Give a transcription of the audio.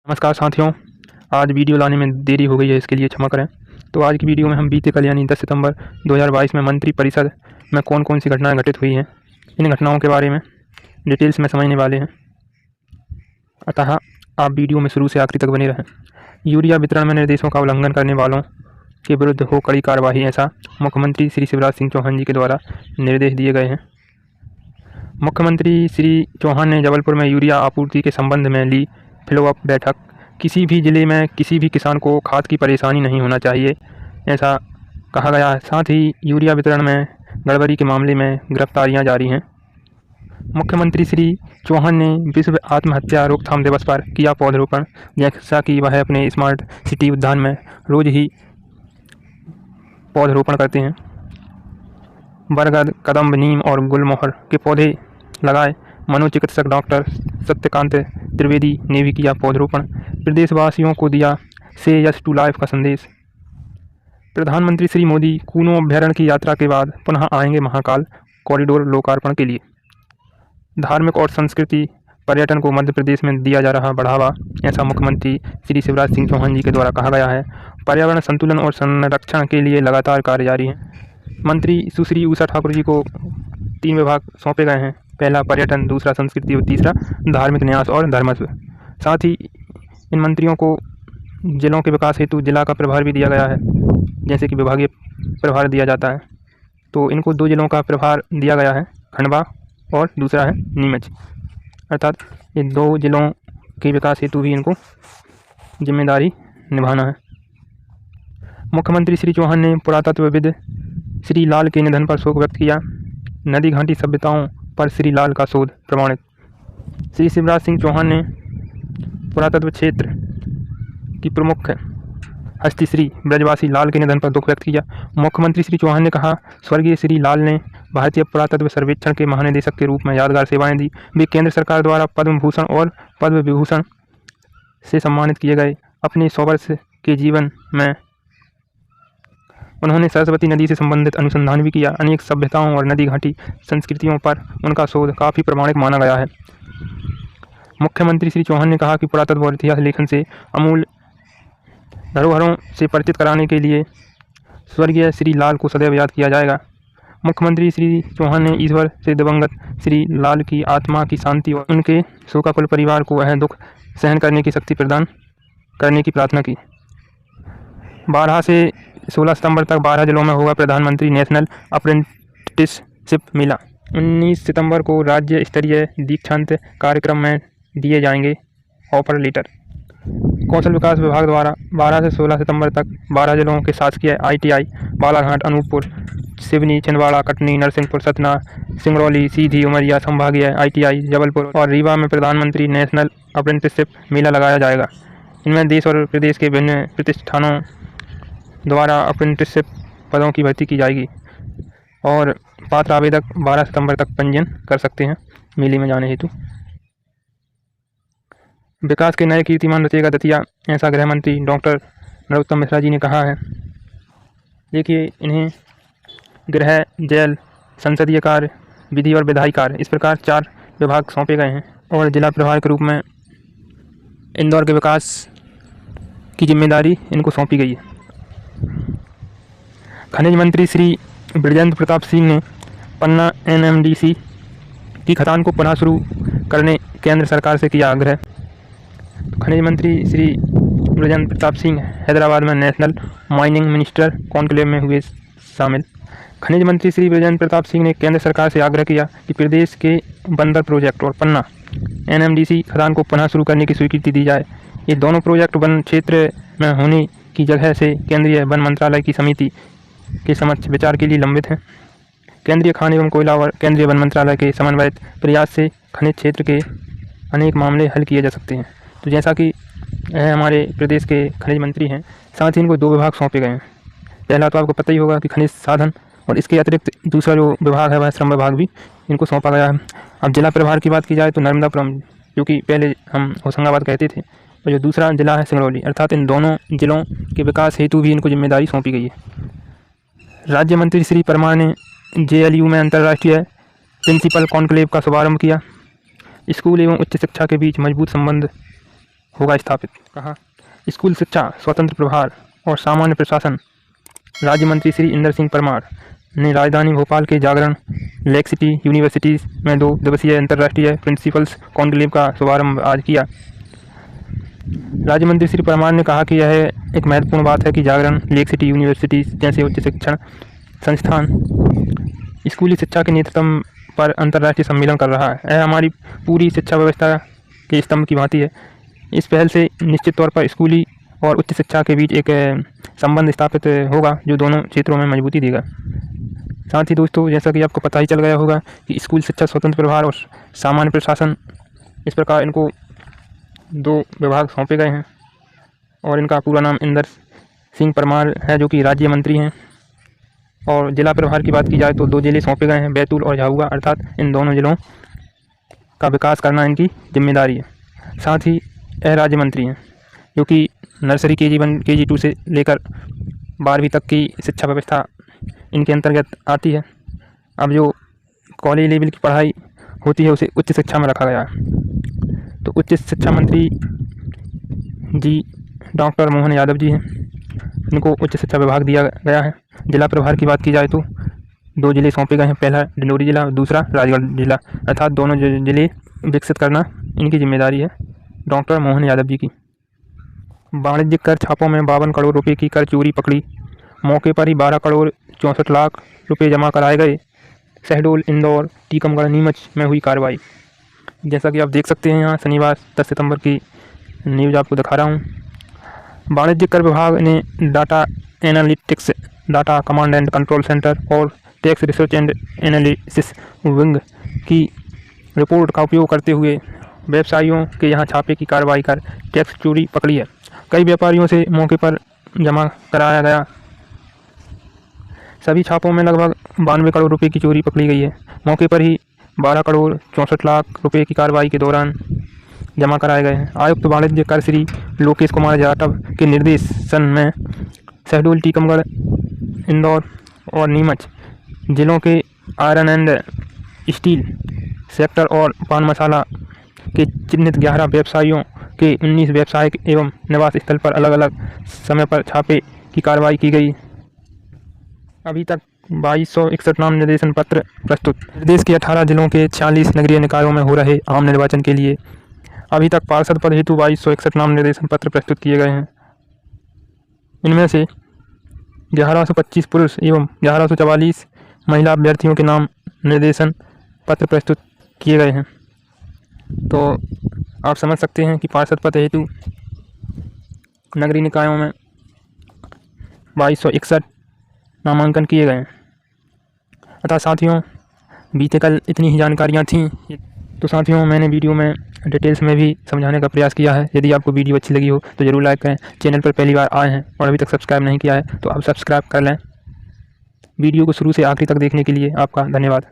नमस्कार साथियों, आज वीडियो लाने में देरी हो गई है, इसके लिए क्षमा करें। तो आज की वीडियो में हम बीते कल यानी 10 सितंबर 2022 में मंत्रिपरिषद में कौन कौन सी घटनाएं घटित हुई हैं, इन घटनाओं के बारे में डिटेल्स में समझने वाले हैं। अतः आप वीडियो में शुरू से आखिर तक बने रहें। यूरिया वितरण में निर्देशों का उल्लंघन करने वालों के विरुद्ध हो कड़ी कार्रवाई, ऐसा मुख्यमंत्री श्री शिवराज सिंह चौहान जी के द्वारा निर्देश दिए गए हैं। मुख्यमंत्री श्री चौहान ने जबलपुर में यूरिया आपूर्ति के संबंध में ली फ्लो-अप बैठक। किसी भी ज़िले में किसी भी किसान को खाद की परेशानी नहीं होना चाहिए, ऐसा कहा गया है। साथ ही यूरिया वितरण में गड़बड़ी के मामले में गिरफ्तारियां जारी हैं। मुख्यमंत्री श्री चौहान ने विश्व आत्महत्या रोकथाम दिवस पर किया पौधरोपण, जैसा कि वह अपने स्मार्ट सिटी उद्यान में रोज ही पौधरोपण करते हैं। बरगद, कदम्ब, नीम और गुलमोहर के पौधे लगाए। मनोचिकित्सक डॉक्टर सत्यकांत त्रिवेदी ने भी किया पौधरोपण। प्रदेशवासियों को दिया से यस टू लाइफ का संदेश। प्रधानमंत्री श्री मोदी कूनो अभ्यारण्य की यात्रा के बाद पुनः आएंगे महाकाल कॉरिडोर लोकार्पण के लिए। धार्मिक और संस्कृति पर्यटन को मध्य प्रदेश में दिया जा रहा बढ़ावा, ऐसा मुख्यमंत्री श्री शिवराज सिंह चौहान जी के द्वारा कहा गया है। पर्यावरण संतुलन और संरक्षण के लिए लगातार कार्य जारी है। मंत्री सुश्री उषा ठाकुर जी को 3 विभाग सौंपे गए हैं। पहला पर्यटन, दूसरा संस्कृति और तीसरा धार्मिक न्यास और धर्मस्व। साथ ही इन मंत्रियों को जिलों के विकास हेतु जिला का प्रभार भी दिया गया है, जैसे कि विभागीय प्रभार दिया जाता है। तो इनको 2 जिलों का प्रभार दिया गया है, खंडवा और दूसरा है नीमच। अर्थात ये 2 जिलों के विकास हेतु भी इनको जिम्मेदारी निभाना है। मुख्यमंत्री श्री चौहान ने पुरातत्वविद श्री लाल के निधन पर शोक व्यक्त किया। नदी घाटी सभ्यताओं पर श्री लाल का शोध प्रमाणित। श्री शिवराज सिंह चौहान ने पुरातत्व क्षेत्र की प्रमुख हस्ती श्री ब्रजवासी लाल के निधन पर दुख व्यक्त किया। मुख्यमंत्री श्री चौहान ने कहा, स्वर्गीय श्री लाल ने भारतीय पुरातत्व सर्वेक्षण के महानिदेशक के रूप में यादगार सेवाएं दी। वे केंद्र सरकार द्वारा पद्म भूषण और पद्म विभूषण से सम्मानित किए गए। अपने 100 वर्ष के जीवन में उन्होंने सरस्वती नदी से संबंधित अनुसंधान भी किया। अनेक सभ्यताओं और नदी घाटी संस्कृतियों पर उनका शोध काफ़ी प्रमाणिक माना गया है। मुख्यमंत्री श्री चौहान ने कहा कि पुरातत्व और इतिहास लेखन से अमूल्य धरोहरों से परिचित कराने के लिए स्वर्गीय श्री लाल को सदैव याद किया जाएगा। मुख्यमंत्री श्री चौहान ने ईश्वर से दिवंगत श्री लाल की आत्मा की शांति और उनके शोकाकुल परिवार को वह दुख सहन करने की शक्ति प्रदान करने की प्रार्थना की। 12 से 16 सितंबर तक 12 जिलों में होगा प्रधानमंत्री नेशनल अप्रेंटिसशिप मेला। 19 सितंबर को राज्य स्तरीय दीक्षांत कार्यक्रम में दिए जाएंगे ऑफर लेटर। कौशल विकास विभाग द्वारा 12 से 16 सितंबर तक 12 जिलों के शासकीय ITI बालाघाट, अनूपपुर, सिवनी, छिंदवाड़ा, कटनी, नरसिंहपुर, सतना, सिंगरौली, सीधी, उमरिया संभागीय ITI जबलपुर और रीवा में प्रधानमंत्री नेशनल अप्रेंटिसशिप मेला लगाया जाएगा। इनमें देश और प्रदेश के विभिन्न प्रतिष्ठानों द्वारा अप्रेंटिसशिप पदों की भर्ती की जाएगी और पात्र आवेदक 12 सितंबर तक पंजीयन कर सकते हैं मेले में जाने हेतु। विकास के नए कीर्तिमान रचेगा दतिया, ऐसा गृह मंत्री डॉक्टर नरोत्तम मिश्रा जी ने कहा है। देखिए, इन्हें गृह, जेल, संसदीय कार्य, विधि और विधायी कार्य, इस प्रकार 4 विभाग सौंपे गए हैं और जिला प्रभार के रूप में इंदौर के विकास की जिम्मेदारी इनको सौंपी गई है। खनिज मंत्री श्री बृजेंद्र प्रताप सिंह ने पन्ना NMDC की खदान को पुनः शुरू करने केंद्र सरकार से किया आग्रह। खनिज मंत्री श्री बृजेंद्र प्रताप सिंह हैदराबाद में नेशनल माइनिंग मिनिस्टर कॉन्क्लेव में हुए शामिल। खनिज मंत्री श्री बृजेंद्र प्रताप सिंह ने केंद्र सरकार से आग्रह किया कि प्रदेश के बंदर प्रोजेक्ट और पन्ना NMDC खदान को पुनः शुरू करने की स्वीकृति दी जाए। ये दोनों प्रोजेक्ट वन क्षेत्र में होने की जगह से केंद्रीय वन मंत्रालय की समिति के समक्ष विचार के लिए लंबित हैं। केंद्रीय खान एवं कोयला और केंद्रीय वन मंत्रालय के समन्वित प्रयास से खनिज क्षेत्र के अनेक मामले हल किए जा सकते हैं। तो जैसा कि हमारे प्रदेश के खनिज मंत्री हैं, साथ ही इनको 2 विभाग सौंपे गए हैं। पहला तो आपको पता ही होगा कि खनिज साधन, और इसके अतिरिक्त दूसरा जो विभाग है वह श्रम विभाग भी इनको सौंपा गया है। अब जिला प्रभार की बात की जाए तो नर्मदापुरम, जो कि पहले हम होशंगाबाद कहते थे, और जो दूसरा जिला है सिंगरौली, अर्थात इन दोनों जिलों के विकास हेतु भी इनको जिम्मेदारी सौंपी गई है। राज्य मंत्री श्री परमार ने JLU में अंतर्राष्ट्रीय प्रिंसिपल कॉन्क्लेव का शुभारंभ किया। स्कूल एवं उच्च शिक्षा के बीच मजबूत संबंध होगा स्थापित। कहा, स्कूल शिक्षा, स्वतंत्र प्रभार और सामान्य प्रशासन राज्य मंत्री श्री इंदर सिंह परमार ने राजधानी भोपाल के जागरण लेक सिटी यूनिवर्सिटी में 2 दिवसीय अंतर्राष्ट्रीय प्रिंसिपल्स कॉन्क्लेव का शुभारंभ आज किया। राज्य मंत्री श्री परमार ने कहा कि यह एक महत्वपूर्ण बात है कि जागरण लेक सिटी यूनिवर्सिटी जैसे उच्च शिक्षण संस्थान स्कूली शिक्षा के नेतृत्व पर अंतर्राष्ट्रीय सम्मेलन कर रहा है। यह हमारी पूरी शिक्षा व्यवस्था के स्तंभ की भांति है। इस पहल से निश्चित तौर पर स्कूली और उच्च शिक्षा के बीच एक संबंध स्थापित होगा जो दोनों क्षेत्रों में मजबूती देगा। साथ ही दोस्तों, जैसा कि आपको पता ही चल गया होगा कि स्कूल शिक्षा, स्वतंत्र प्रभार और सामान्य प्रशासन, इस प्रकार इनको 2 विभाग सौंपे गए हैं और इनका पूरा नाम इंदर सिंह परमार है जो कि राज्य मंत्री हैं। और जिला प्रभार की बात की जाए तो 2 जिले सौंपे गए हैं, बैतूल और झाबुआ, अर्थात इन दोनों जिलों का विकास करना इनकी जिम्मेदारी है। साथ ही यह राज्य मंत्री हैं जो कि नर्सरी KG1 KG2 से लेकर 12वीं तक की शिक्षा व्यवस्था इनके अंतर्गत आती है। अब जो कॉलेज लेवल की पढ़ाई होती है उसे उच्च शिक्षा में रखा गया है। तो उच्च शिक्षा मंत्री जी डॉक्टर मोहन यादव जी हैं, इनको उच्च शिक्षा विभाग दिया गया है। जिला प्रभार की बात की जाए तो 2 जिले सौंपे गए हैं, पहला डिंडोरी जिला, दूसरा राजगढ़ जिला, अर्थात दोनों जिले विकसित करना इनकी जिम्मेदारी है डॉक्टर मोहन यादव जी की। वाणिज्यिक कर छापों में 52 करोड़ रुपए की कर चोरी पकड़ी। मौके पर ही 12 करोड़ 64 लाख रुपए जमा कराए गए। शहडोल, इंदौर, टीकमगढ़, नीमच में हुई कार्रवाई। जैसा कि आप देख सकते हैं यहाँ शनिवार 10 सितंबर की न्यूज़ आपको दिखा रहा हूँ। वाणिज्यिक कर विभाग ने data analytics, data command and control centre और tax research and analysis wing की रिपोर्ट का उपयोग करते हुए व्यवसायियों के यहाँ छापे की कार्रवाई कर टैक्स चोरी पकड़ी है। कई व्यापारियों से मौके पर जमा कराया गया। सभी छापों में लगभग 92 करोड़ रुपए की चोरी पकड़ी गई है। मौके पर ही 12 करोड़ 64 लाख रुपए की कार्रवाई के दौरान जमा कराए गए हैं। आयुक्त वाणिज्य कर श्री लोकेश कुमार जाटव के निर्देशन में शहडोल, टीकमगढ़, इंदौर और नीमच जिलों के आयरन एंड स्टील सेक्टर और पान मसाला के चिन्हित 11 व्यवसायियों के 19 व्यावसायिक एवं निवास स्थल पर अलग अलग समय पर छापे की कार्रवाई की गई। अभी तक 2261 नाम निर्देशन पत्र प्रस्तुत। प्रदेश के 18 जिलों के 46 नगरीय निकायों में हो रहे आम निर्वाचन के लिए अभी तक पार्षद पद हेतु 2261 नाम निर्देशन पत्र प्रस्तुत किए गए हैं। इनमें से 1125 पुरुष एवं 1144 महिला अभ्यर्थियों के नाम निर्देशन पत्र प्रस्तुत किए गए हैं। तो आप समझ सकते हैं कि पार्षद पद हेतु नगरीय निकायों में 2261 नामांकन किए गए हैं। अतः साथियों, बीते कल इतनी ही जानकारियाँ थीं। तो साथियों, मैंने वीडियो में डिटेल्स में भी समझाने का प्रयास किया है। यदि आपको वीडियो अच्छी लगी हो तो ज़रूर लाइक करें। चैनल पर पहली बार आए हैं और अभी तक सब्सक्राइब नहीं किया है तो आप सब्सक्राइब कर लें। वीडियो को शुरू से आखिरी तक देखने के लिए आपका धन्यवाद।